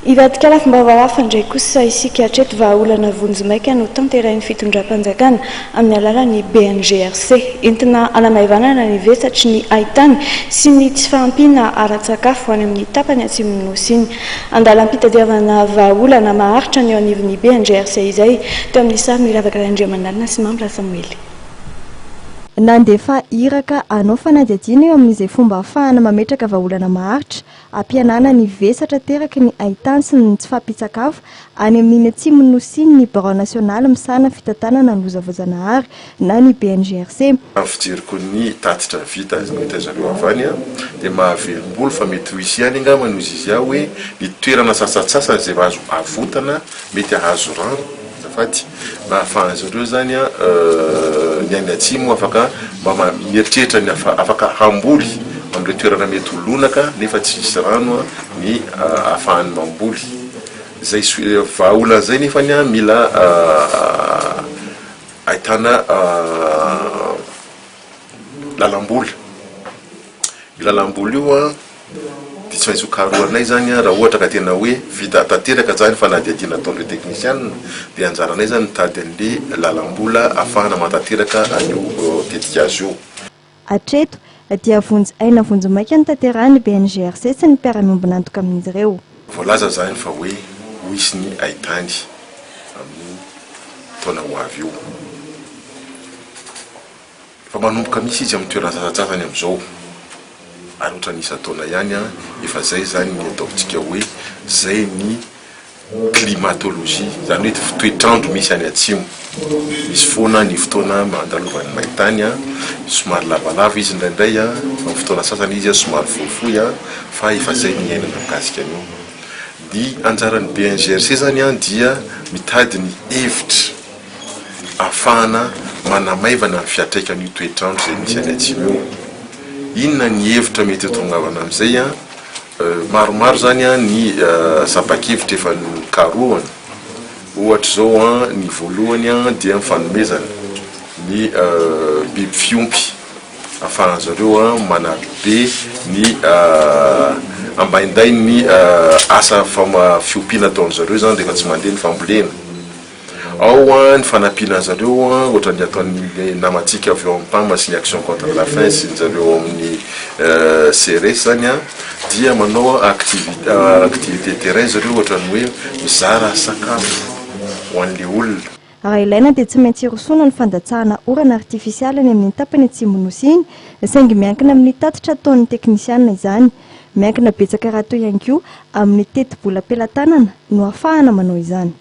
Ivadika lafomba hafa indray kosa isika hatreto vahaolana vonjimaika no tanterahin'ny fitondram-panjakana amin'ny alalan'ny BNGRC entina hanamaivanana ny vesatry ny haitany sy ny tsy fahampiana ara-tsakafo ho any amin'ny tapany atsimon'ny nosy iny. Andalam-pitadiavana vahaolana maharitra ny eo anivon'ny BNGRC izay teo amin'ny sary miravaka Andriamanalina sy Mambla Samuely. Nandefa iraka anao fanadihadiana eo amin'izay fomba ahafahana mametraka vahaolana maharitra ampianana ny vesatra teraky ny haitany sy ny tsy fahampian-tsakafo any amin'ny atsimon'ny nosy iny ny Bureau national misana fitantanana ny lozam-boajanahary na ny BNGRC. Fijeriko ny tatitra vita mety zareo avany dia mahavelom-bolo fa mety hoisy ihany angamba noho izy ao hoe ny toerana sasatsasany izay azo avotana mety ahazo rano fati mahafahana zareo zany ny any atsimo afaka mba mieritreritra ny afaka hamboly amin'ireo toerana mety holonaka nefa tsy misy rano ny ahafahany mamboly. Zay vahaolana zay nefa ny mila ahitana lalamboly. Lalamboly io di tsy maintsy karoanay zany raha ohatra ka tena hoe vita tanteraka zany fanadihadiana ataon'ireo teknisianina dia anjaranay zany mitady an'le lalambola ahafahana matanteraka an'io tetika azy io. Hatreto dia vonjy aina vonjimaika ny tanterahany BNGRC sy ny mpiara-miombina nantoka amin'izy ireo. Voalaza zany fa hoe hoisy ny haitany amin'ny taona ho avy io. Fa manomboka misy izy amin'ny toerana sasatsasany amin'izao. Ary ohatran'ny isa taona ihany efa zay zany ny ataontsika hoe zay ny climatologie zany hoe toetrandro misy any atsimo. Misy foana ny fotoana mandalovany maitany somary lavalava izy indraindray fa fotoana sasany izy somary fohifohy fa efa zay ny iainana mikasika an'io. Ny anjaran'ny BNGRC zany dia mitady ny hevitra ahafahana manamaivana ny fiatraikan'io toetrandro zay misy any atsimo io. Inona ny hevitra mety tongavana amin'izay maromaro zany ny sapa-kevitra efa karohany. Ohatra zao ny voalohany dia mifanomezana ny biby fiompy ahafahana zareo manabe ny ambainday ny asa fiompiana ataon'zareo zany rehefa tsy mandeha ny fambolena. Ao ny fanampiana zareo ohatran'ny ataon'ny namatsika avy eo amin'ny PAM sy ny action contre la faim sy zareo amin'ny CRS zany dia manao activité terrain zareo ohatran'ny hoe mizara sakafo ho an'le olona. Raha ilaina dia tsy maintsy hirosoana ny fandatsahana orana artifisialy any amin'ny tapany atsimon'ny nosy iny saingy miankina amin'ny tatitra ataon'ny teknisianina izany. Miankina betsaka raha toy ihany koa amin'ny teti-bola am-pelantanana no ahafahana manao izany.